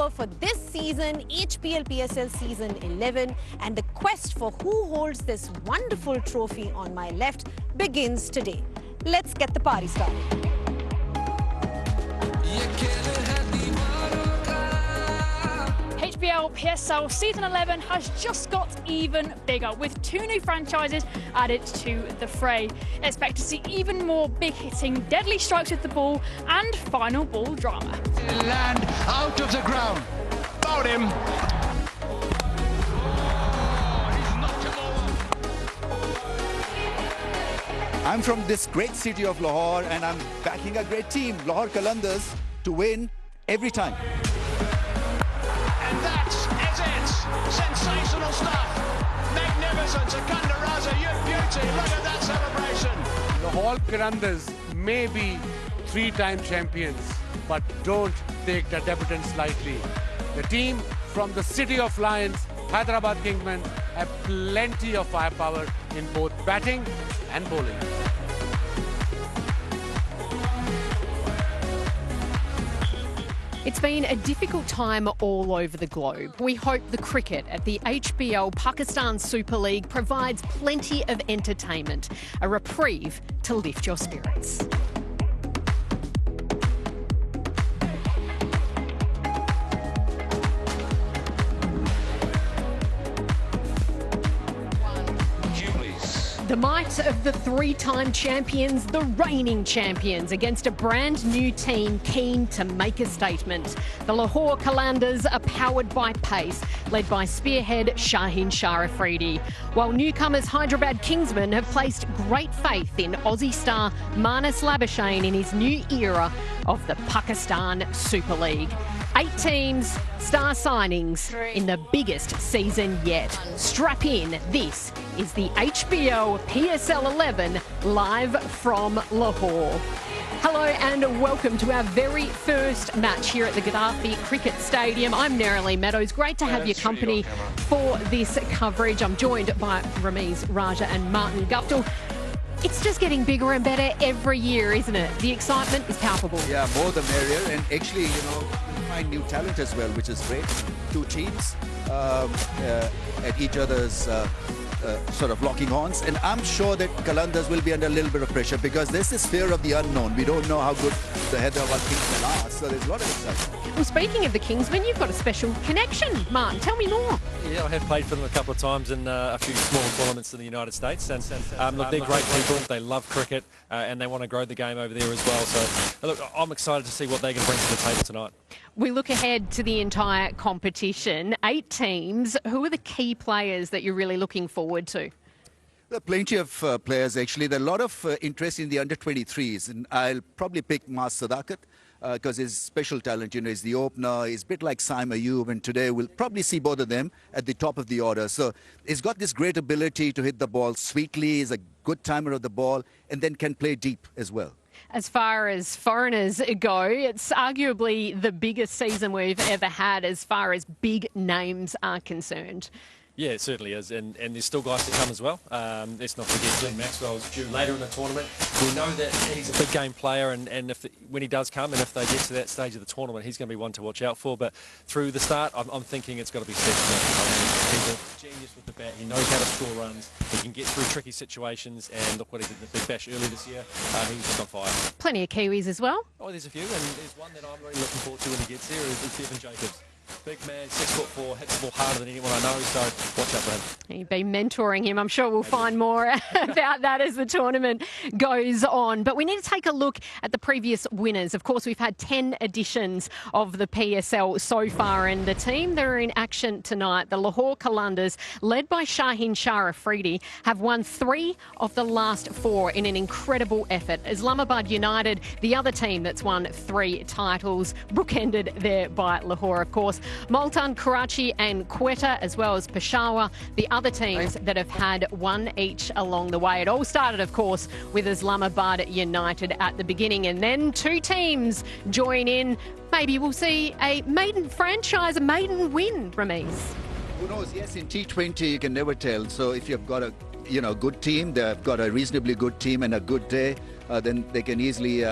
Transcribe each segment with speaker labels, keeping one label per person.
Speaker 1: over for this season, HPL PSL Season 11, and the quest for who holds this wonderful trophy on my left begins today. Let's get the party started.
Speaker 2: HPL PSL Season 11 has just got even bigger, with 2 new franchises added to the fray. Expect to see even more big-hitting, deadly strikes with the ball and final ball drama.
Speaker 3: Land out of the ground. Found him.
Speaker 4: I'm from this great city of Lahore, and I'm backing a great team, Lahore QALANDARS, to win every time.
Speaker 3: And that is it. Sensational stuff. Magnificent. Secunda Raza, you beauty. Look at that celebration.
Speaker 5: Lahore QALANDARS may be 3-time champions, but don't take the debutants lightly. The team from the City of Lions, Hyderabad KINGSMEN, have plenty of firepower in both batting and bowling.
Speaker 6: It's been a difficult time all over the globe. We hope the cricket at the HBL Pakistan Super League provides plenty of entertainment, a reprieve to lift your spirits. The might of the 3-time champions, the reigning champions, against a brand new team keen to make a statement. The Lahore QALANDARS are powered by pace, led by spearhead Shaheen Shah Afridi, while newcomers HYDERABAD KINGSMEN have placed great faith in Aussie star Marnus Labuschagne in his new era of the Pakistan Super League. 8 teams, star signings in the biggest season yet. Strap in, this is the HBL PSL 11 live from Lahore. Hello and welcome to our very first match here at the Gaddafi Cricket Stadium. I'm Nerily Meadows. Great to have your company for this coverage. I'm joined by Ramiz Raja and Martin Guptill. It's just getting bigger and better every year, isn't it? The excitement is palpable.
Speaker 4: Yeah, more the merrier, and actually, we find new talent as well, which is great. 2 teams at each other's sort of locking horns, and I'm sure that QALANDARS will be under a little bit of pressure because there's this fear of the unknown. We don't know how good the Hyderabad KINGSMEN are, so there's a lot of excitement.
Speaker 6: Well, speaking of the KINGSMEN, you've got a special connection, Martin. Tell me more.
Speaker 7: Yeah, I have played for them a couple of times in a few small tournaments in the United States, and look, they're great people. They love cricket, and they want to grow the game over there as well. So, look, I'm excited to see what they're going to bring to the table tonight.
Speaker 6: We look ahead to the entire competition. 8 teams. Who are the key players that you're really looking forward to?
Speaker 4: There are plenty of players, actually. There are a lot of interest in the under-23s, and I'll probably pick Mas Sadakat because his special talent, he's the opener. He's a bit like Saim Ayub, and today we'll probably see both of them at the top of the order. So he's got this great ability to hit the ball sweetly. He's a good timer of the ball, and then can play deep as well.
Speaker 6: As far as foreigners go, it's arguably the biggest season we've ever had as far as big names are concerned.
Speaker 7: Yeah, it certainly is, and there's still guys to come as well. Let's not forget Glenn Maxwell's due later in the tournament. We know that he's a big game player, and when he does come, and if they get to that stage of the tournament, he's going to be one to watch out for. But through the start, I'm thinking it's got to be Stephen. He's a genius with the bat. He knows how to score runs. He can get through tricky situations, and look what he did in the Big Bash earlier this year. He was just on fire.
Speaker 6: Plenty of Kiwis as well.
Speaker 7: Oh, there's a few, and there's one that I'm really looking forward to when he gets here is Stephen Jacobs. Big man, 6'4", hits the ball harder than anyone I know, so watch out for him.
Speaker 6: You've been mentoring him. I'm sure we'll find more about that as the tournament goes on. But we need to take a look at the previous winners. Of course, we've had 10 editions of the PSL so far, and the team that are in action tonight, the Lahore QALANDARS, led by Shaheen Shah Afridi, have won 3 of the last 4 in an incredible effort. Islamabad United, the other team that's won 3 titles, bookended there by Lahore, of course. Multan, Karachi and Quetta, as well as Peshawar, the other teams that have had 1 each along the way. It all started, of course, with Islamabad United at the beginning, and then 2 teams join in. Maybe we'll see a maiden franchise, a maiden win, Ramiz.
Speaker 4: Who knows? Yes, in T20 you can never tell. So if you've got a good team, they've got a reasonably good team and a good day, then they can easily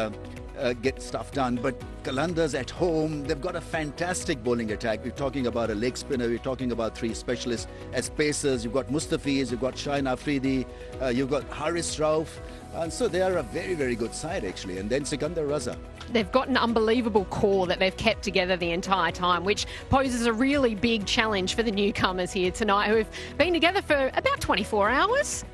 Speaker 4: get stuff done. But Qalandars at home, they've got a fantastic bowling attack. We're talking about a leg spinner, we're talking about 3 specialists as pacers. You've got Mustafiz, you've got Shaheen Afridi, you've got Haris Rauf. And so they are a very, very good side, actually. And then Sikandar Raza.
Speaker 6: They've got an unbelievable core that they've kept together the entire time, which poses a really big challenge for the newcomers here tonight, who have been together for about 24 hours.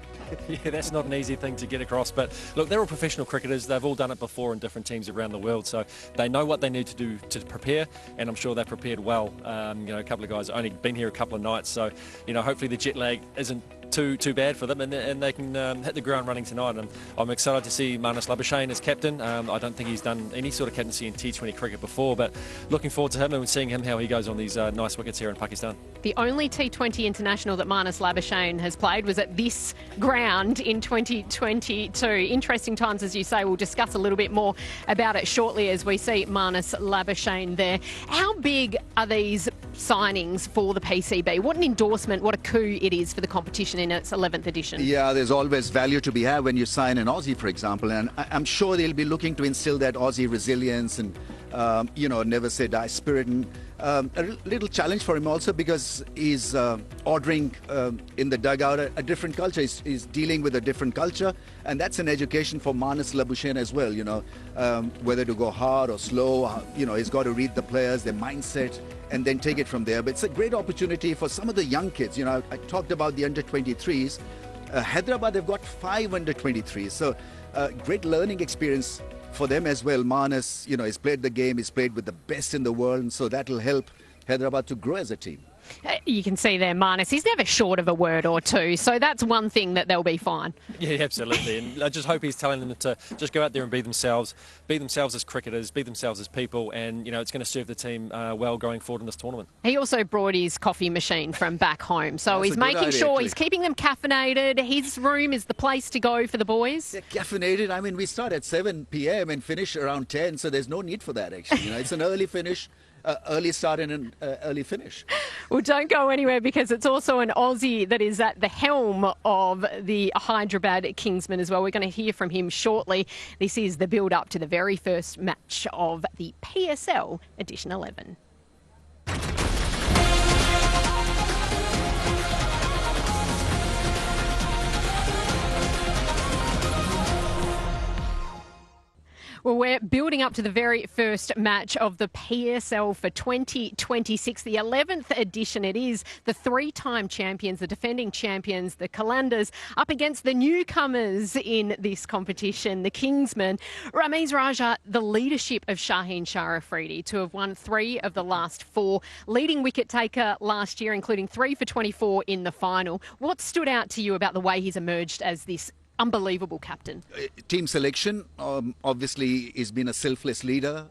Speaker 7: Yeah, that's not an easy thing to get across. But look, they're all professional cricketers. They've all done it before in different teams around the world. So they know what they need to do to prepare. And I'm sure they've prepared well. A couple of guys have only been here a couple of nights. So, hopefully the jet lag isn't too bad for them, and they can hit the ground running tonight. And I'm excited to see Marnus Labuschagne as captain. I don't think he's done any sort of captaincy in T20 cricket before, but looking forward to him and seeing him how he goes on these nice wickets here in Pakistan.
Speaker 6: The only T20 international that Marnus Labuschagne has played was at this ground in 2022. Interesting times, as you say. We'll discuss a little bit more about it shortly as we see Marnus Labuschagne there. How big are these signings for the PCB? What an endorsement, what a coup it is for the competition in its 11th edition.
Speaker 4: Yeah, there's always value to be had when you sign an Aussie, for example, and I'm sure they'll be looking to instill that Aussie resilience and never say die spirit. And a little challenge for him also, because he's ordering in the dugout a different culture. He's dealing with a different culture, and that's an education for Marnus Labuschagne as well. Whether to go hard or slow. He's got to read the players, their mindset, and then take it from there. But it's a great opportunity for some of the young kids. I talked about the under-23s. Hyderabad, they've got 5 under-23s. So great learning experience for them as well. Marnus, he's played the game, he's played with the best in the world, and so that'll help Hyderabad to grow as a team.
Speaker 6: You can see there, Marnus, he's never short of a word or two, so that's one thing that they'll be fine.
Speaker 7: Yeah, absolutely. And I just hope he's telling them to just go out there and be themselves as cricketers, be themselves as people, and, it's going to serve the team well going forward in this tournament.
Speaker 6: He also brought his coffee machine from back home, so he's making sure he's keeping them caffeinated. His room is the place to go for the boys.
Speaker 4: Yeah, caffeinated. I mean, we start at 7 p.m. and finish around 10, so there's no need for that, actually. It's an early finish. Early start and an early finish.
Speaker 6: Well, don't go anywhere, because it's also an Aussie that is at the helm of the Hyderabad KINGSMEN as well. We're going to hear from him shortly. This is the build-up to the very first match of the PSL Edition 11. Well, we're building up to the very first match of the PSL for 2026, the 11th edition. It is the 3-time champions, the defending champions, the Qalandars, up against the newcomers in this competition, the KINGSMEN. Ramiz Raja, the leadership of Shaheen Afridi to have won 3 of the last 4, leading wicket taker last year, including 3 for 24 in the final. What stood out to you about the way he's emerged as this unbelievable captain?
Speaker 4: Team selection, obviously, he's been a selfless leader.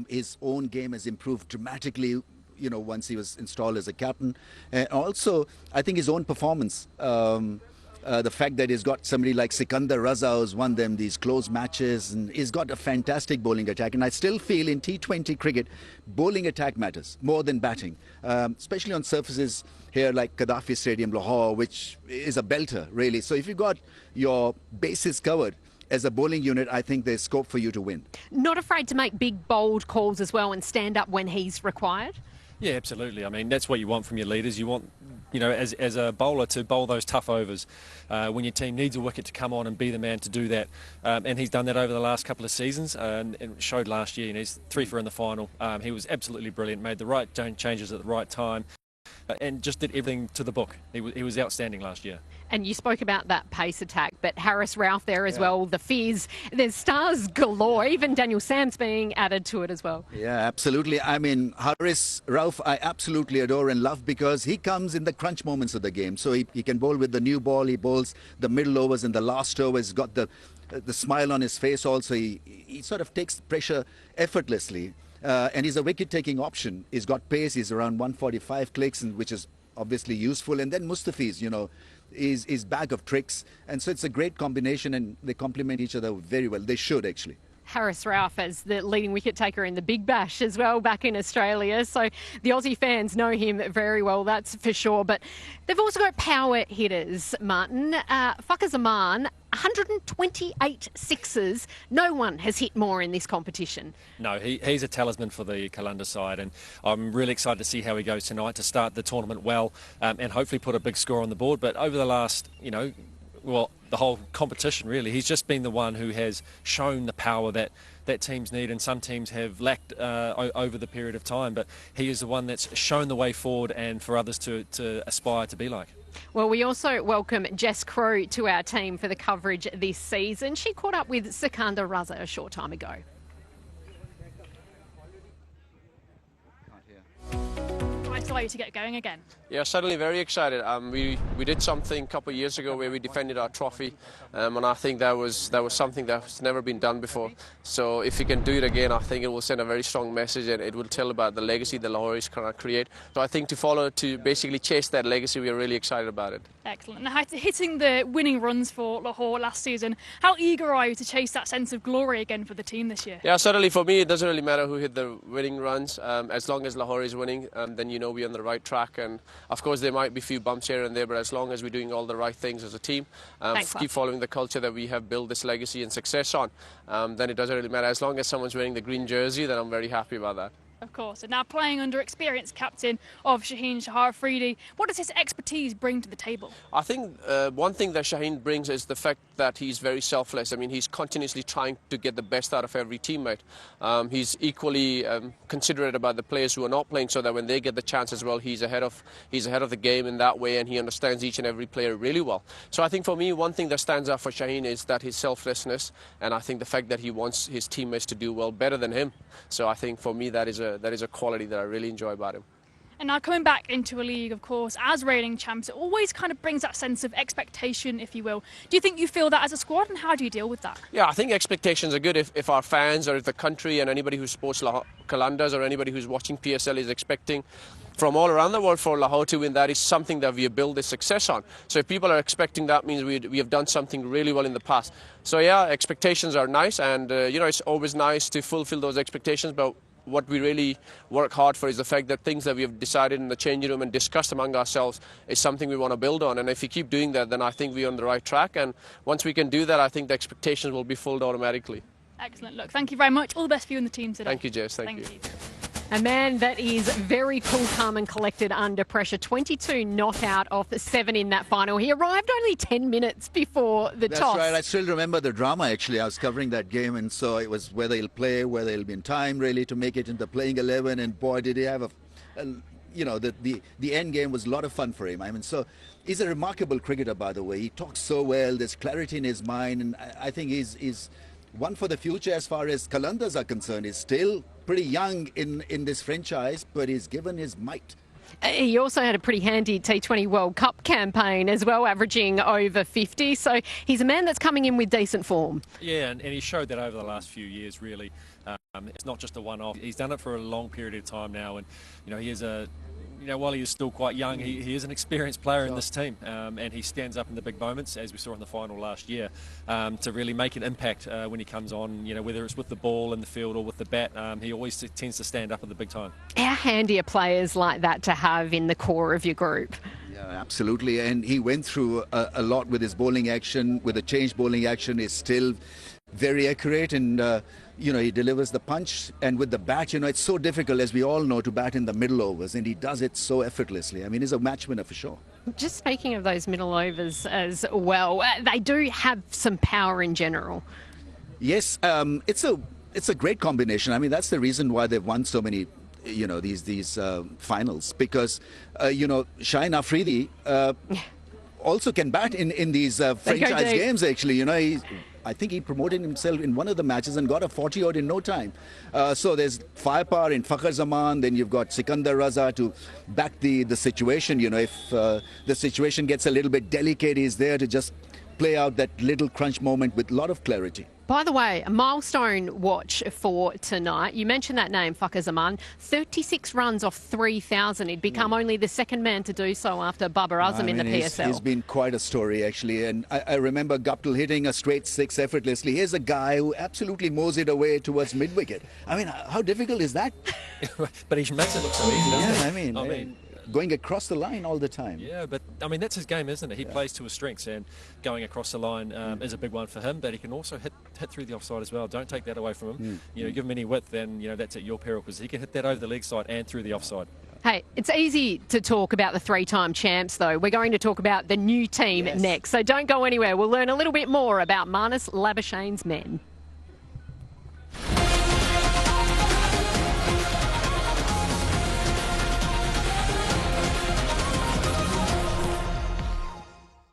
Speaker 4: His own game has improved dramatically, once he was installed as a captain. And also, I think his own performance, the fact that he's got somebody like Sikandar Raza who's won them these close matches, and he's got a fantastic bowling attack. And I still feel in T20 cricket, bowling attack matters more than batting, especially on surfaces here like Gaddafi Stadium, Lahore, which is a belter, really. So if you've got your bases covered as a bowling unit, I think there's scope for you to win.
Speaker 6: Not afraid to make big, bold calls as well and stand up when he's required?
Speaker 7: Yeah, absolutely. I mean, that's what you want from your leaders. You want, as a bowler, to bowl those tough overs when your team needs a wicket, to come on and be the man to do that. And he's done that over the last couple of seasons, and it showed last year. He's 3 for in the final. He was absolutely brilliant, made the right changes at the right time, and just did everything to the book. He was outstanding last year.
Speaker 6: And you spoke about that pace attack, but Haris Rauf there as well, the Fizz. There's stars galore, even Daniel Sams being added to it as well.
Speaker 4: Yeah, absolutely. I mean, Haris Rauf I absolutely adore and love, because he comes in the crunch moments of the game. So he can bowl with the new ball, he bowls the middle overs and the last over. He's got the smile on his face also. He sort of takes pressure effortlessly. And he's a wicket-taking option. He's got pace. He's around 145 clicks, which is obviously useful. And then Mustafiz, is bag of tricks. And so it's a great combination, and they complement each other very well. They should, actually.
Speaker 6: Haris Rauf as the leading wicket taker in the Big Bash as well back in Australia. So the Aussie fans know him very well, that's for sure. But they've also got power hitters, Martin. Fakhar Zaman, 128 sixes. No one has hit more in this competition.
Speaker 7: No, he's a talisman for the Kalandars side, and I'm really excited to see how he goes tonight to start the tournament well, and hopefully put a big score on the board. But over the last, well, the whole competition really, he's just been the one who has shown the power that teams need, and some teams have lacked over the period of time. But he is the one that's shown the way forward, and for others to aspire to be like.
Speaker 6: Well, we also welcome Jess Crow to our team for the coverage this season. She caught up with Sikandar Raza a short time ago.
Speaker 2: To get going again.
Speaker 8: Yeah, certainly very excited. We did something a couple of years ago where we defended our trophy, and I think that was something that's never been done before. So if we can do it again, I think it will send a very strong message, and it will tell about the legacy the Lahore is going to create. So I think to basically chase that legacy, we are really excited about it.
Speaker 2: Excellent. Now, hitting the winning runs for Lahore last season, how eager are you to chase that sense of glory again for the team this year?
Speaker 8: Yeah, certainly for me, it doesn't really matter who hit the winning runs. As long as Lahore is winning, then we're on the right track. And of course, there might be a few bumps here and there, but as long as we're doing all the right things as a team, keep following the culture that we have built this legacy and success on, then it doesn't really matter. As long as someone's wearing the green jersey, then I'm very happy about that.
Speaker 2: Of course. And now playing under experienced captain of Shaheen Afridi, what does his expertise bring to the table? I
Speaker 8: think one thing that Shaheen brings is the fact that he's very selfless. I mean, he's continuously trying to get the best out of every teammate. He's equally considerate about the players who are not playing, so that when they get the chance as well, he's ahead of the game in that way, and he understands each and every player really well. So I think for me, one thing that stands out for Shaheen is that his selflessness, and I think the fact that he wants his teammates to do well better than him. So I think for me, that is a quality that I really enjoy about him.
Speaker 2: And now coming back into a league, of course, as reigning champs, it always kind of brings that sense of expectation, if you will. Do you think you feel that as a squad, and how do you deal with that? Yeah,
Speaker 8: I think expectations are good if our fans or if the country and anybody who supports Kalandars or anybody who's watching PSL is expecting from all around the world for Lahore to win. That is something that we have built this success on. So if people are expecting that, means we have done something really well in the past. So yeah, expectations are nice, and it's always nice to fulfill those expectations, but what we really work hard for is the fact that things that we have decided in the changing room and discussed among ourselves is something we want to build on. And if we keep doing that, then I think we're on the right track. And once we can do that, I think the expectations will be filled automatically.
Speaker 2: Excellent. Look, thank you very much. All the best for you and the team today.
Speaker 8: Thank you, Jess. Thank you.
Speaker 6: A man that is very cool, calm and collected under pressure. 22 not out of 7 in that final. He arrived only 10 minutes before the toss.
Speaker 4: That's right. I still remember the drama, actually. I was covering that game, and so it was whether he'll play, whether he'll be in time, really, to make it in the playing 11. And boy, did he have the end game was a lot of fun for him. I mean, so he's a remarkable cricketer, by the way. He talks so well. There's clarity in his mind, and I think he's one for the future as far as Kalandars are concerned. He's still pretty young in this franchise, but he's given his might.
Speaker 6: He also had a pretty handy T20 World Cup campaign as well, averaging over 50. So he's a man that's coming in with decent form.
Speaker 7: Yeah, and he showed that over the last few years, really. It's not just a one-off. He's done it for a long period of time now, and he is while he is still quite young, he is an experienced player in this team, and he stands up in the big moments, as we saw in the final last year, to really make an impact when he comes on, whether it's with the ball in the field or with the bat. He always tends to stand up at the big time.
Speaker 6: How handy are players like that to have in the core of your group?
Speaker 4: Yeah, absolutely, and he went through a lot with his bowling action. With the changed bowling action, is still very accurate, and he delivers the punch. And with the bat, it's so difficult, as we all know, to bat in the middle overs, and he does it so effortlessly. I mean, he's a match winner for sure.
Speaker 6: Just speaking of those middle overs as well, they do have some power in general.
Speaker 4: Yes, it's a great combination. I mean, that's the reason why they've won so many these finals, because Shaheen Afridi also can bat in these franchise games, actually. I think he promoted himself in one of the matches and got a 40 odd in no time. So there's firepower in Fakhar Zaman. Then you've got Sikandar Raza to back the situation. If the situation gets a little bit delicate, he's there to just play out that little crunch moment with a lot of clarity.
Speaker 6: By the way, a milestone watch for tonight. You mentioned that name, Fakhar Zaman. 36 runs off 3,000. He'd become only the second man to do so after Babar Azam in the PSL.
Speaker 4: He's been quite a story, actually. And I remember Guptill hitting a straight 6 effortlessly. Here's a guy who absolutely mows it away towards mid-wicket. I mean, how difficult is that?
Speaker 7: But he makes it look so easy, doesn't he?
Speaker 4: I mean, going across the line all the time.
Speaker 7: Yeah, but I mean, that's his game, isn't it? He plays to his strengths, and going across the line is a big one for him, but he can also hit through the offside as well. Don't take that away from him. You know, give him any width, and, you know, that's at your peril, because he can hit that over the leg side and through the offside.
Speaker 6: Hey, it's easy to talk about the three-time champs, though. We're going to talk about the new team next, so don't go anywhere. We'll learn a little bit more about Marnus Labuschagne's men.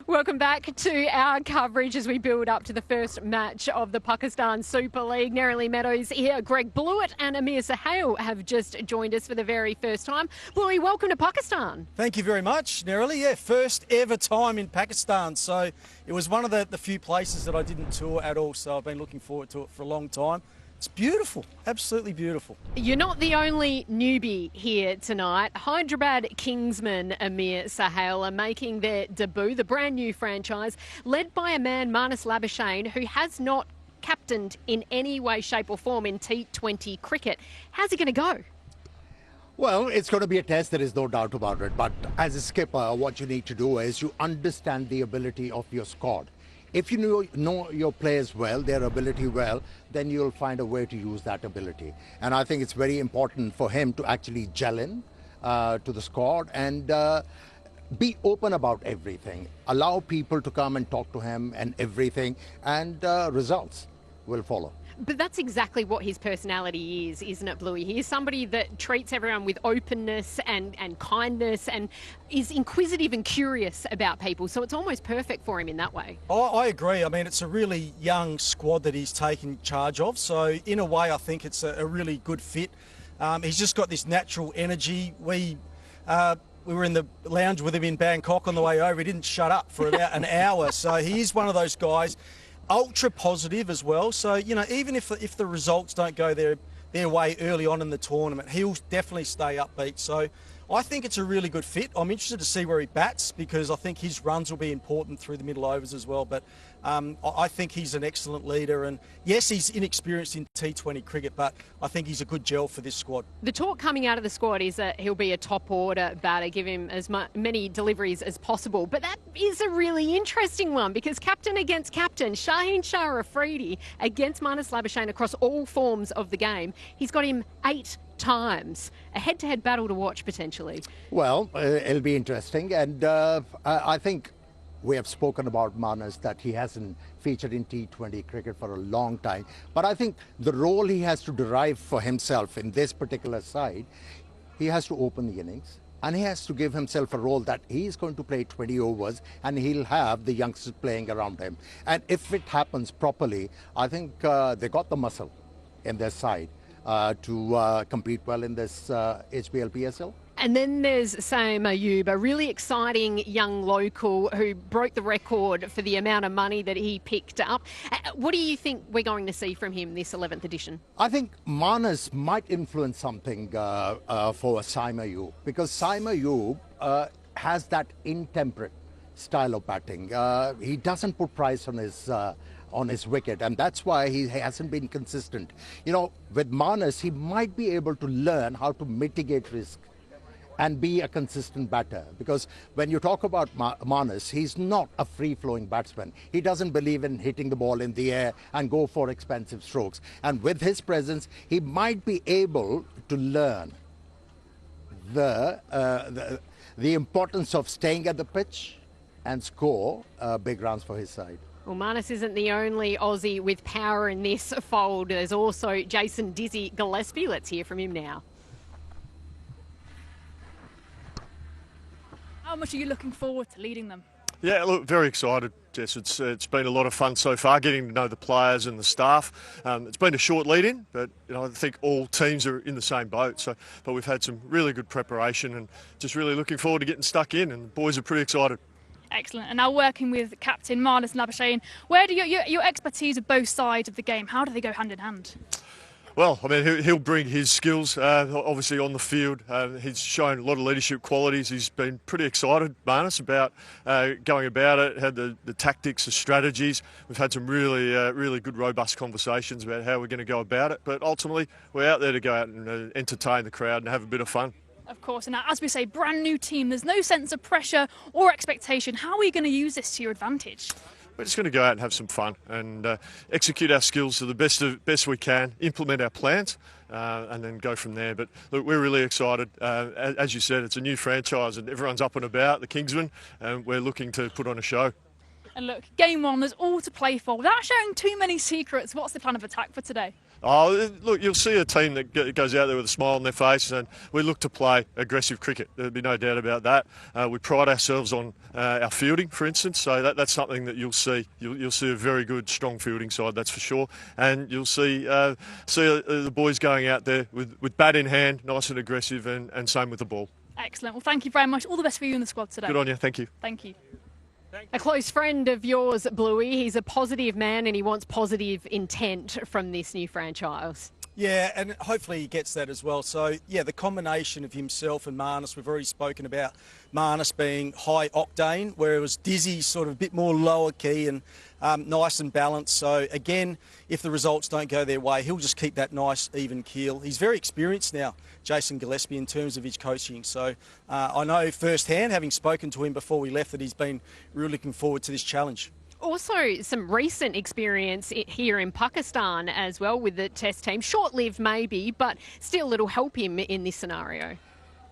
Speaker 6: Welcome back to our coverage as we build up to the first match of the Pakistan Super League. Nerily Meadows here. Greg Blewett and Amir Sahel have just joined us for the very first time. Bluey, welcome to Pakistan.
Speaker 9: Thank you very much, Nerily. Yeah, first ever time in Pakistan. So it was one of the few places that I didn't tour at all. So I've been looking forward to it for a long time. It's beautiful, absolutely beautiful.
Speaker 6: You're not the only newbie here tonight. Hyderabad Kingsmen Amir Sahel are making their debut, the brand new franchise, led by a man, Marnus Labuschagne, who has not captained in any way, shape or form in T20 cricket. How's he going to go?
Speaker 10: Well, it's going to be a test, there is no doubt about it. But as a skipper, what you need to do is you understand the ability of your squad. If you know your players well, their ability well, then you'll find a way to use that ability. And I think it's very important for him to actually gel in to the squad and be open about everything. Allow people to come and talk to him and everything, and results will follow.
Speaker 6: But that's exactly what his personality is, isn't it, Bluey? He is somebody that treats everyone with openness and kindness and is inquisitive and curious about people. So it's almost perfect for him in that way.
Speaker 9: I agree. I mean, it's a really young squad that he's taken charge of. So in a way, I think it's a really good fit. He's just got this natural energy. We were in the lounge with him in Bangkok on the way over. He didn't shut up for about an hour. So he is one of those guys. Ultra positive as well, so you know, even if the results don't go their way early on in the tournament, he'll definitely stay upbeat. So I think it's a really good fit. I'm interested to see where he bats, because I think his runs will be important through the middle overs as well. But I think he's an excellent leader, and yes, he's inexperienced in T20 cricket, but I think he's a good gel for this squad.
Speaker 6: The talk coming out of the squad is that he'll be a top order batter, give him as many deliveries as possible. But that is a really interesting one, because captain against captain, Shaheen Shah Afridi against Marnus Labuschagne across all forms of the game. He's got him 8 times. A head-to-head battle to watch, potentially.
Speaker 10: Well, it'll be interesting, and I think we have spoken about Marnus, that he hasn't featured in T20 cricket for a long time. But I think the role he has to derive for himself in this particular side, he has to open the innings, and he has to give himself a role that he's going to play 20 overs and he'll have the youngsters playing around him. And if it happens properly, I think they got the muscle in their side to compete well in this HBL PSL.
Speaker 6: And then there's Saim Ayub, a really exciting young local who broke the record for the amount of money that he picked up. What do you think we're going to see from him this 11th edition?
Speaker 10: I think Marnus might influence something for Saim Ayub, because Saim Ayub has that intemperate style of batting. He doesn't put price on his wicket, and that's why he hasn't been consistent. You know, with Marnus, he might be able to learn how to mitigate risk and be a consistent batter, because when you talk about Marnus, he's not a free-flowing batsman. He doesn't believe in hitting the ball in the air and go for expensive strokes. And with his presence, he might be able to learn the importance of staying at the pitch and score big runs for his side.
Speaker 6: Well, Marnus isn't the only Aussie with power in this fold. There's also Jason Dizzy Gillespie. Let's hear from him now.
Speaker 2: How much are you looking forward to leading them?
Speaker 11: Yeah, look, very excited, Jess. It's been a lot of fun so far, getting to know the players and the staff. It's been a short lead-in, but you know, I think all teams are in the same boat. But we've had some really good preparation, and just really looking forward to getting stuck in. And the boys are pretty excited.
Speaker 2: Excellent. And now working with Captain Marnus Labuschagne, where do your expertise of both sides of the game, how do they go hand in hand?
Speaker 11: Well, I mean, he'll bring his skills, obviously, on the field. He's shown a lot of leadership qualities. He's been pretty excited, Marnus, about going about it, had the tactics, the strategies. We've had some really good, robust conversations about how we're going to go about it. But ultimately, we're out there to go out and entertain the crowd and have a bit of fun.
Speaker 2: Of course, and now, as we say, brand new team. There's no sense of pressure or expectation. How are you going to use this to your advantage?
Speaker 11: We're just going to go out and have some fun and execute our skills to the best we can, implement our plans, and then go from there. But look, we're really excited. As you said, it's a new franchise and everyone's up and about, the Kingsmen, and we're looking to put on a show.
Speaker 2: And look, game one, there's all to play for. Without sharing too many secrets, what's the plan of attack for today?
Speaker 11: Oh, look, you'll see a team that goes out there with a smile on their face, and we look to play aggressive cricket. There'll be no doubt about that. We pride ourselves on our fielding, for instance, so that's something that you'll see. You'll see a very good, strong fielding side, that's for sure. And you'll see the boys going out there with bat in hand, nice and aggressive, and same with the ball.
Speaker 2: Excellent. Well, thank you very much. All the best for you in the squad today.
Speaker 11: Good on you. Thank you.
Speaker 2: Thank you.
Speaker 6: A close friend of yours, Bluey. He's a positive man and he wants positive intent from this new franchise.
Speaker 9: Yeah, and hopefully he gets that as well. So, yeah, the combination of himself and Marnus, we've already spoken about Marnus being high octane, whereas Dizzy's sort of a bit more lower key and nice and balanced. So, again, if the results don't go their way, he'll just keep that nice, even keel. He's very experienced now, Jason Gillespie, in terms of his coaching. So, I know firsthand, having spoken to him before we left, that he's been really looking forward to this challenge.
Speaker 6: Also, some recent experience here in Pakistan as well with the test team. Short-lived maybe, but still it'll help him in this scenario.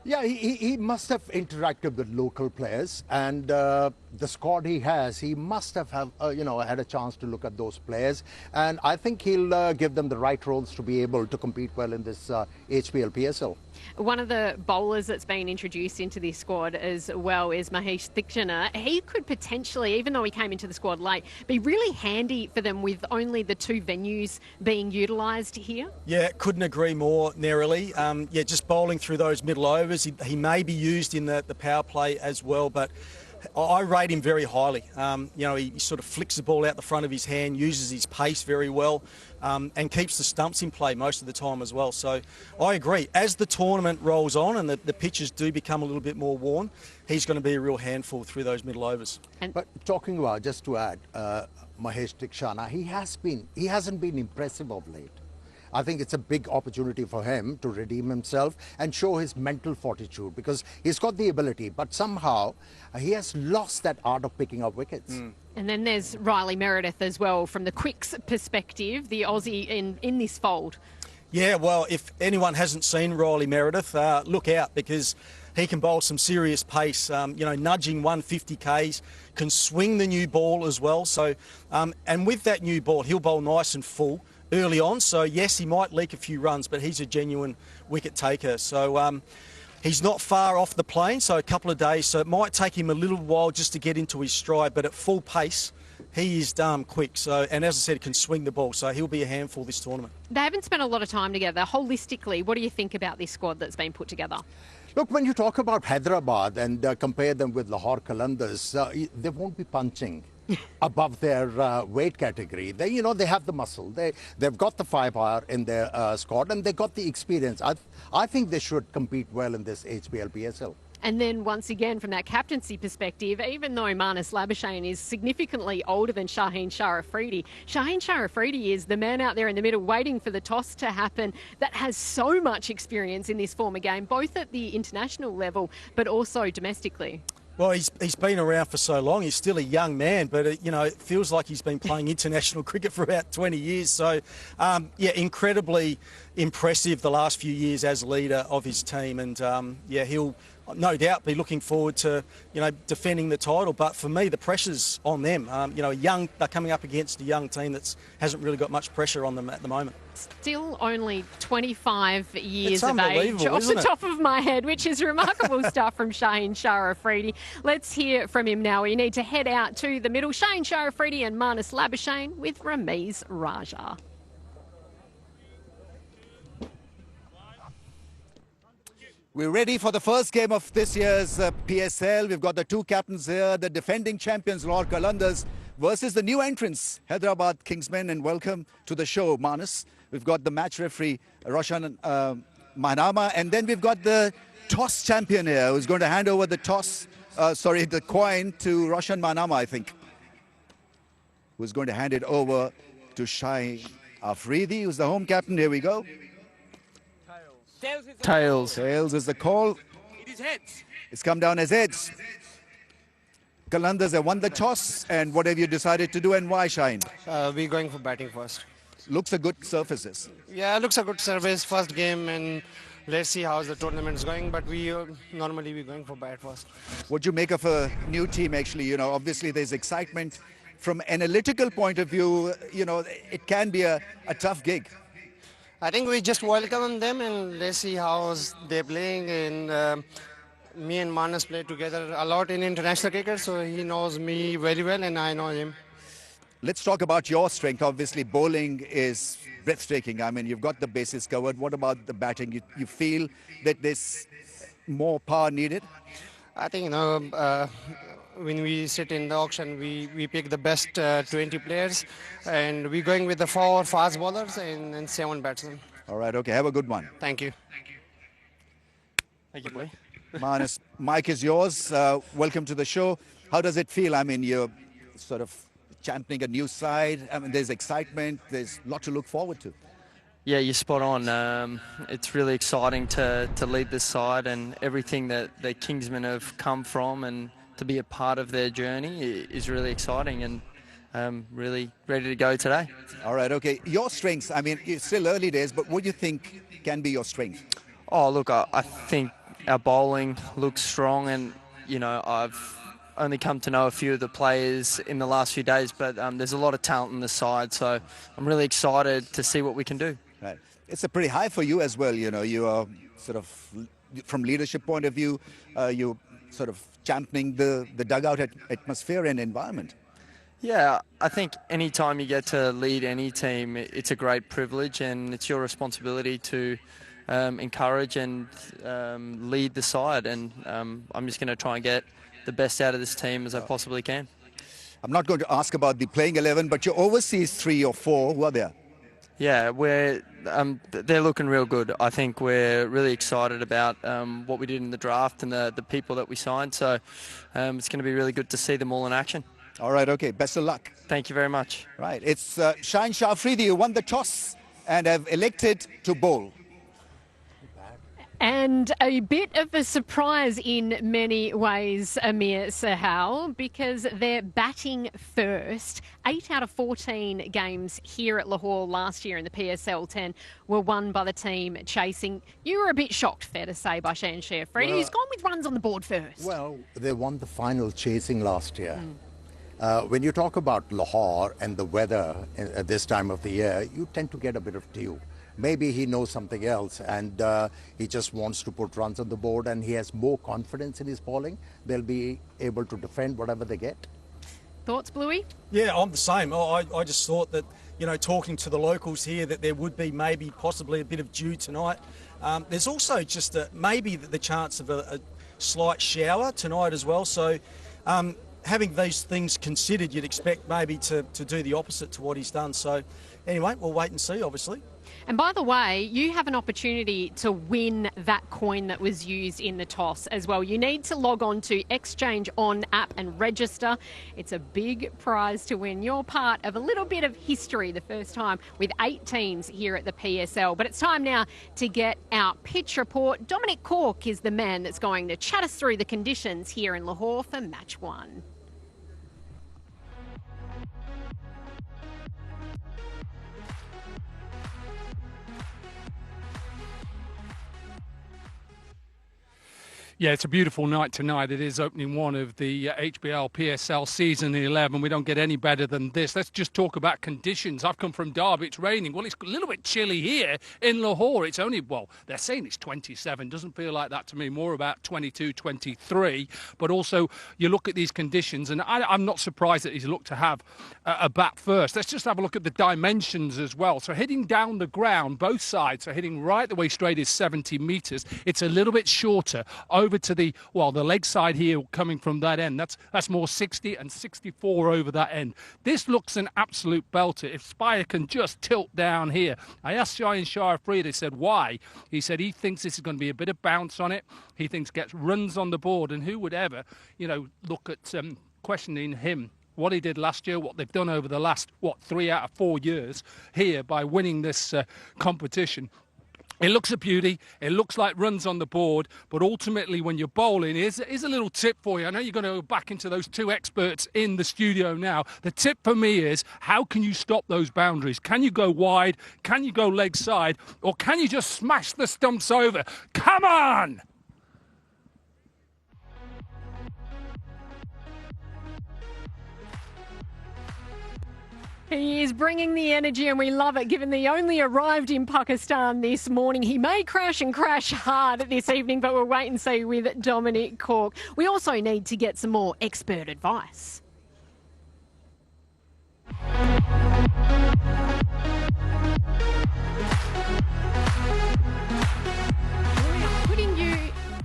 Speaker 10: Yeah, he must have interacted with local players, and the squad he has, he must have had a chance to look at those players, and I think he'll give them the right roles to be able to compete well in this HPL PSL.
Speaker 6: One of the bowlers that's been introduced into this squad as well is Mahesh Dikshana. He could potentially, even though he came into the squad late, be really handy for them with only the 2 venues being utilised here.
Speaker 9: Yeah, couldn't agree more, Nerily. Yeah, just bowling through those middle overs. He may be used in the power play as well, but I rate him very highly. He sort of flicks the ball out the front of his hand, uses his pace very well, and keeps the stumps in play most of the time as well. So I agree. As the tournament rolls on and the pitches do become a little bit more worn, he's going to be a real handful through those middle overs.
Speaker 10: But talking about, just to add, Mahesh Dikshana, he hasn't been impressive of late. I think it's a big opportunity for him to redeem himself and show his mental fortitude, because he's got the ability, but somehow he has lost that art of picking up wickets.
Speaker 6: And then there's Riley Meredith as well, from the quicks perspective, the Aussie in this fold.
Speaker 9: Yeah, well, if anyone hasn't seen Riley Meredith, look out, because he can bowl some serious pace, nudging 150 Ks, can swing the new ball as well. So, and with that new ball, he'll bowl nice and full early on. So, yes, he might leak a few runs, but he's a genuine wicket taker. So, he's not far off the plane, so a couple of days. So, it might take him a little while just to get into his stride, but at full pace, he is damn quick. So, and as I said, can swing the ball. So, he'll be a handful this tournament.
Speaker 6: They haven't spent a lot of time together. Holistically, what do you think about this squad that's been put together?
Speaker 10: Look, when you talk about Hyderabad and compare them with Lahore Qalandars, they won't be punching above their weight category. They have the muscle. They've got the firepower in their squad, and they got the experience. I think they should compete well in this HPL PSL.
Speaker 6: And then once again, from that captaincy perspective, even though Marnus Labuschagne is significantly older than Shaheen Shah Afridi is the man out there in the middle waiting for the toss to happen that has so much experience in this form of game, both at the international level but also domestically.
Speaker 9: Well, he's been around for so long. He's still a young man, but it feels like he's been playing international cricket for about 20 years. So, yeah, incredibly impressive the last few years as leader of his team, and he'll no doubt be looking forward to defending the title. But for me, the pressure's on them. They're coming up against a young team that hasn't really got much pressure on them at the moment.
Speaker 6: Still only 25 years of age, off
Speaker 9: the
Speaker 6: top of my head, which is remarkable stuff from Shaheen Shah Afridi. Let's hear from him now. We need to head out to the middle. Shaheen Shah Afridi and Marnus Labuschagne with Rameez Raja.
Speaker 4: We're ready for the first game of this year's PSL. We've got the 2 captains here, the defending champions, Lahore Qalandars, versus the new entrants, Hyderabad Kingsmen. And welcome to the show, Marnus. We've got the match referee, Roshan Mahnama, and then we've got the toss champion here, who's going to hand over the the coin to Roshan Mahnama, I think, who's going to hand it over to Shaheen Afridi, who's the home captain. Here we go.
Speaker 12: Tails.
Speaker 4: Tails is the call.
Speaker 5: It is heads.
Speaker 4: It's come down as heads. Qalandars have won the toss, and what have you decided to do and why, Shine?
Speaker 13: We're going for batting first.
Speaker 4: Looks a good surfaces.
Speaker 13: Yeah, looks a good service, first game, and let's see how the tournament is going, but normally we're going for bat first.
Speaker 4: What do you make of a new team, actually? You know, obviously there's excitement. From analytical point of view, you know, it can be a tough gig.
Speaker 13: I think we just welcome them and let's see how they're playing. And me and Manas play together a lot in international cricket, so he knows me very well and I know him.
Speaker 4: Let's talk about your strength. Obviously, bowling is breathtaking. I mean, you've got the bases covered. What about the batting? You feel that there's more power needed?
Speaker 13: I think, you know, when we sit in the auction, we pick the best 20 players, and we're going with the 4 fast bowlers and 7 batsmen.
Speaker 4: All right, okay, have a good one.
Speaker 13: Thank you.
Speaker 12: Thank you, boy.
Speaker 4: Manas, mic is yours. Welcome to the show. How does it feel? I mean, you're sort of championing a new side. I mean, there's excitement. There's a lot to look forward to.
Speaker 12: Yeah, you're spot on. It's really exciting to lead this side and everything that the Kingsmen have come from, and to be a part of their journey is really exciting, and really ready to go today.
Speaker 4: All right, okay. Your strengths, I mean, it's still early days, but what do you think can be your strength?
Speaker 12: Oh, look, I think our bowling looks strong, and, you know, I've only come to know a few of the players in the last few days, but there's a lot of talent in the side, so I'm really excited to see what we can do.
Speaker 4: Right. It's a pretty high for you as well, you know. You are sort of, from leadership point of view, you sort of championing the dugout atmosphere and environment.
Speaker 12: Yeah, I think any time you get to lead any team, it's a great privilege, and it's your responsibility to encourage and lead the side, and I'm just going to try and get the best out of this team as I possibly can.
Speaker 4: I'm not going to ask about the playing 11, but your overseas 3 or 4, who are there?
Speaker 12: Yeah, they're looking real good. I think we're really excited about what we did in the draft and the people that we signed, so it's going to be really good to see them all in action.
Speaker 4: All right, okay, best of luck.
Speaker 12: Thank you very much.
Speaker 4: Right, it's Shine Shafridi who won the toss and have elected to bowl.
Speaker 6: And a bit of a surprise in many ways, Amir Sahal, because they're batting first. 8 out of 14 games here at Lahore last year in the PSL 10 were won by the team chasing. You were a bit shocked, fair to say, by Shane Shafridi, who's gone with runs on the board first.
Speaker 10: Well, they won the final chasing last year. When you talk about Lahore and the weather at this time of the year, you tend to get a bit of dew. Maybe he knows something else, and he just wants to put runs on the board, and he has more confidence in his bowling. They'll be able to defend whatever they get.
Speaker 6: Thoughts, Bluey?
Speaker 9: Yeah, I'm the same. I just thought that, you know, talking to the locals here, that there would be maybe possibly a bit of dew tonight. There's also just maybe the chance of a slight shower tonight as well. So having these things considered, you'd expect maybe to do the opposite to what he's done. So anyway, we'll wait and see, obviously.
Speaker 6: And by the way, you have an opportunity to win that coin that was used in the toss as well. You need to log on to Exchange On app and register. It's a big prize to win. You're part of a little bit of history, the first time with 8 teams here at the PSL. But it's time now to get our pitch report. Dominic Cork is the man that's going to chat us through the conditions here in Lahore for match 1.
Speaker 14: Yeah, it's a beautiful night tonight. It is opening 1 of the HBL PSL Season 11. We don't get any better than this. Let's just talk about conditions. I've come from Derby. It's raining. Well, it's a little bit chilly here in Lahore. It's only, well, they're saying it's 27. Doesn't feel like that to me. More about 22, 23. But also, you look at these conditions, and I'm not surprised that he's looked to have a bat first. Let's just have a look at the dimensions as well. So hitting down the ground, both sides, so hitting right the way straight is 70 metres. It's a little bit shorter over to the leg side here coming from that end. That's more 60 and 64 over that end. This looks an absolute belter. If Spire can just tilt down here. I asked Shine Shafridi, they said why. He said he thinks this is going to be a bit of bounce on it. He thinks gets runs on the board, and who would ever, look at questioning him, what he did last year, what they've done over the last, 3 out of 4 years here by winning this competition. It looks a beauty. It looks like runs on the board. But ultimately, when you're bowling, here's a little tip for you. I know you're going to go back into those two experts in the studio now. The tip for me is, how can you stop those boundaries? Can you go wide? Can you go leg side? Or can you just smash the stumps over? Come on!
Speaker 6: He is bringing the energy and we love it, given he only arrived in Pakistan this morning. He may crash and crash hard this evening, but we'll wait and see with Dominic Cork. We also need to get some more expert advice. Putting you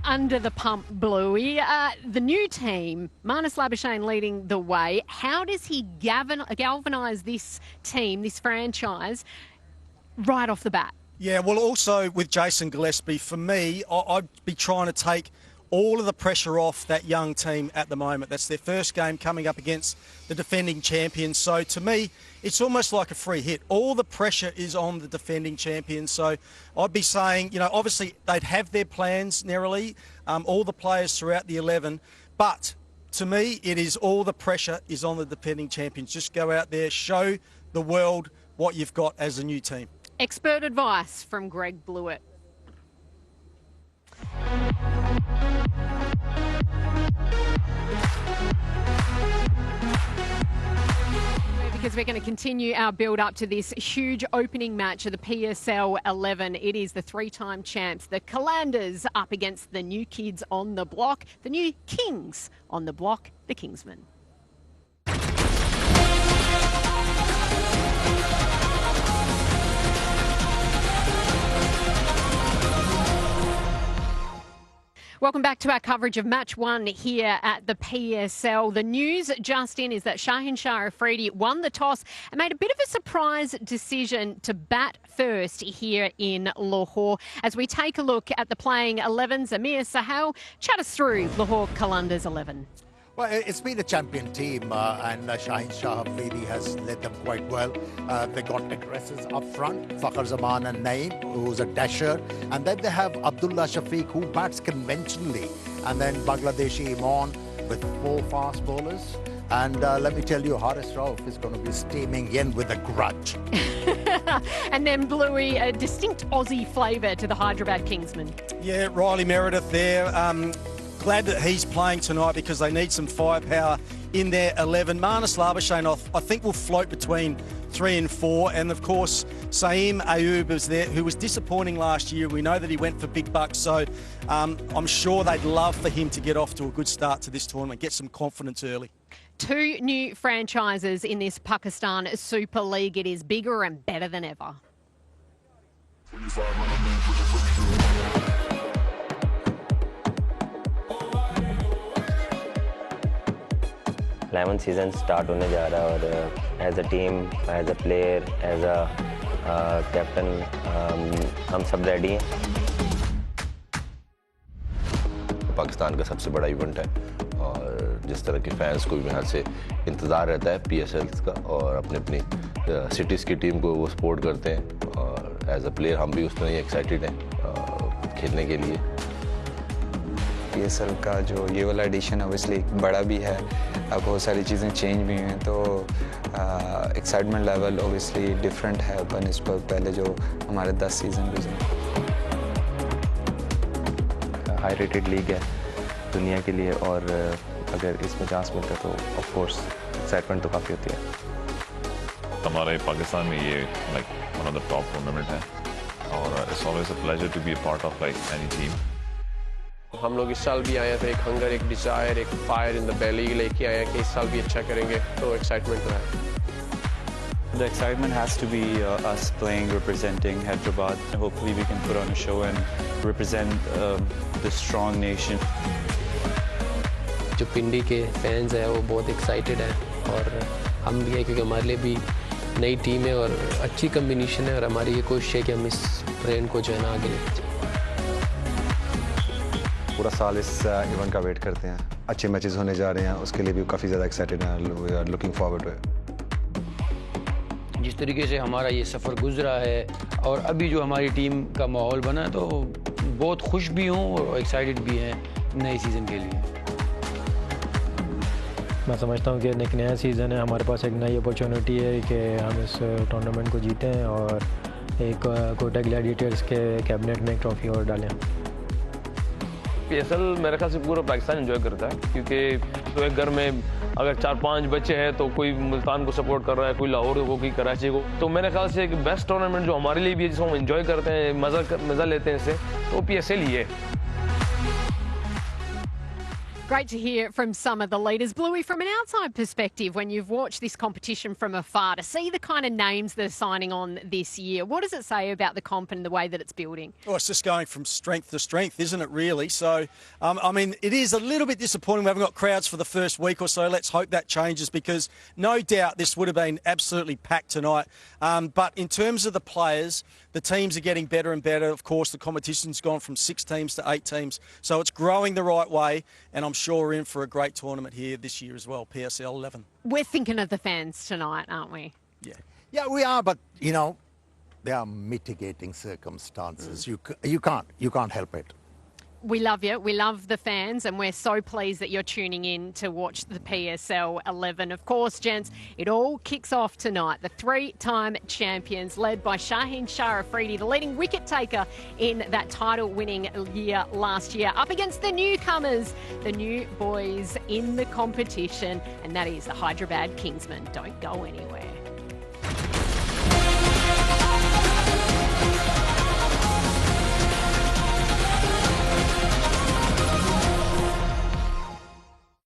Speaker 6: under the pump, Bluey. The new team, Marnus Labuschagne leading the way. How does he galvanise this team, this franchise, right off the bat?
Speaker 9: Yeah, well, also with Jason Gillespie, for me, I'd be trying to take all of the pressure off that young team at the moment. That's their first game coming up against the defending champions. So to me, it's almost like a free hit. All the pressure is on the defending champions. So I'd be saying, you know, obviously they'd have their plans narrowly, all the players throughout the 11. But to me, it is all the pressure is on the defending champions. Just go out there, show the world what you've got as a new team.
Speaker 6: Expert advice from Greg Blewett. Because we're going to continue our build-up to this huge opening match of the PSL 11. It is the three-time champs, the Kalandars, up against the new kids on the block, the new kings on the block, the Kingsmen. Welcome back to our coverage of match one here at the PSL. The news just in is that Shaheen Shah Afridi won the toss and made a bit of a surprise decision to bat first here in Lahore. As we take a look at the playing 11s, Amir Sahel, chat us through Lahore Kalandars 11.
Speaker 10: Well, it's been a champion team, and Shaheen Shah Afridi has led them quite well. They got aggressors up front, Fakhar Zaman and Naeem, who's a dasher. And then they have Abdullah Shafiq, who bats conventionally. And then Bangladeshi Iman with 4 fast bowlers. And let me tell you, Haris Rauf is going to be steaming in with a grudge.
Speaker 6: And then Bluey, a distinct Aussie flavour to the Hyderabad Kingsmen.
Speaker 9: Yeah, Riley Meredith there. Glad that he's playing tonight because they need some firepower in their 11. Marnus Labuschagne, I think, will float between 3 and 4. And, of course, Saeem Ayub is there, who was disappointing last year. We know that he went for big bucks. So I'm sure they'd love for him to get off to a good start to this tournament, get some confidence early.
Speaker 6: 2 new franchises in this Pakistan Super League. It is bigger and better than ever.
Speaker 15: 11 season start होने जा रहा है और as a team, as a player, as a captain हम सब ready हैं।
Speaker 16: पाकिस्तान का सबसे बड़ा इवेंट है और जिस तरह के फैंस को भी यहाँ से इंतज़ार रहता है PSLs का और अपनी अपनी सिटीज़ की टीम को वो सपोर्ट करते हैं और एज अ प्लेयर हम भी उस तरह ही एक्साइटेड हैं खेलने के लिए।
Speaker 17: PSL का जो ये वाला एडिशन ऑब्वियसली बड़ा भी है, अब बहुत सारी चीज़ें चेंज भी हुई हैं तो एक्साइटमेंट लेवल ऑब्वियसली डिफरेंट है बनिस्बत पहले जो हमारे 10 सीज़न गुजरे।
Speaker 15: हाई रेटेड लीग है दुनिया के लिए और अगर इसमें चांस मिलता है तो ऑफ कोर्स एक्साइटमेंट तो काफ़ी होती है।
Speaker 18: हमारे पाकिस्तान में ये like one of the top tournament है और it's always a pleasure to be a part of like any team.
Speaker 8: हम लोग इस साल भी आए थे, एक हंगर, एक डिज़ायर, एक फायर इन द बेली लेके आए हैं कि इस साल भी अच्छा करेंगे, तो एक्साइटमेंट तो है।
Speaker 19: The excitement has to be us playing, representing Hyderabad. Hopefully we can put on a show and represent the strong nation.
Speaker 20: जो पिंडी के फैंस हैं वो बहुत एक्साइटेड हैं और हम भी हैं क्योंकि हमारे लिए भी नई टीम है और अच्छी कम्बिनेशन है और हमारी ये कोशिश है कि हम इस ट्रेंड को जो है ना आगे लेके जाएं।
Speaker 21: पूरा साल इस इवेंट का वेट करते हैं, अच्छे मैचेस होने जा रहे हैं, उसके लिए भी काफ़ी ज़्यादा एक्साइटेड हैं, we are looking forward to it.
Speaker 1: जिस तरीके से हमारा ये सफ़र गुजरा है और अभी जो हमारी टीम का माहौल बना है तो बहुत खुश भी हूँ और एक्साइटेड भी हैं नए सीज़न के लिए।
Speaker 22: मैं समझता हूँ कि एक नया सीज़न है, हमारे पास एक नई अपॉर्चुनिटी है कि हम इस टूर्नामेंट को जीतें और एक कोटा ग्लैडिएटर्स के कैबिनेट में एक ट्रॉफी और डालें।
Speaker 23: PSL मेरे ख्याल से पूरा पाकिस्तान एंजॉय करता है, क्योंकि तो एक घर में अगर 4-5 बच्चे हैं तो कोई मुल्तान को सपोर्ट कर रहा है, कोई लाहौर को, कोई कराची को, तो मेरे ख्याल से एक बेस्ट टूर्नामेंट जो हमारे लिए भी है, जिसको हम एंजॉय करते हैं, मज़ा लेते हैं इससे, तो PSL ही है।
Speaker 6: Great to hear from some of the leaders. Bluey, from an outside perspective, when you've watched this competition from afar, to see the kind of names that are signing on this year, what does it say about the comp and the way that it's building?
Speaker 9: Well, it's just going from strength to strength, isn't it, really? So, I mean, it is a little bit disappointing we haven't got crowds for the first week or so. Let's hope that changes, because no doubt this would have been absolutely packed tonight. But in terms of the players, the teams are getting better and better. Of course, the competition's gone from 6 teams to 8 teams. So it's growing the right way, and I'm sure we're in for a great tournament here this year as well, PSL 11.
Speaker 6: We're thinking of the fans tonight, aren't we?
Speaker 9: Yeah.
Speaker 10: Yeah, we are, but, you know, there are mitigating circumstances. You can't help it.
Speaker 6: We love you. We love the fans, and we're so pleased that you're tuning in to watch the PSL 11. Of course, gents, it all kicks off tonight. The 3-time champions, led by Shaheen Shah Afridi, the leading wicket taker in that title-winning year last year, up against the newcomers, the new boys in the competition, and that is the Hyderabad Kingsmen. Don't go anywhere.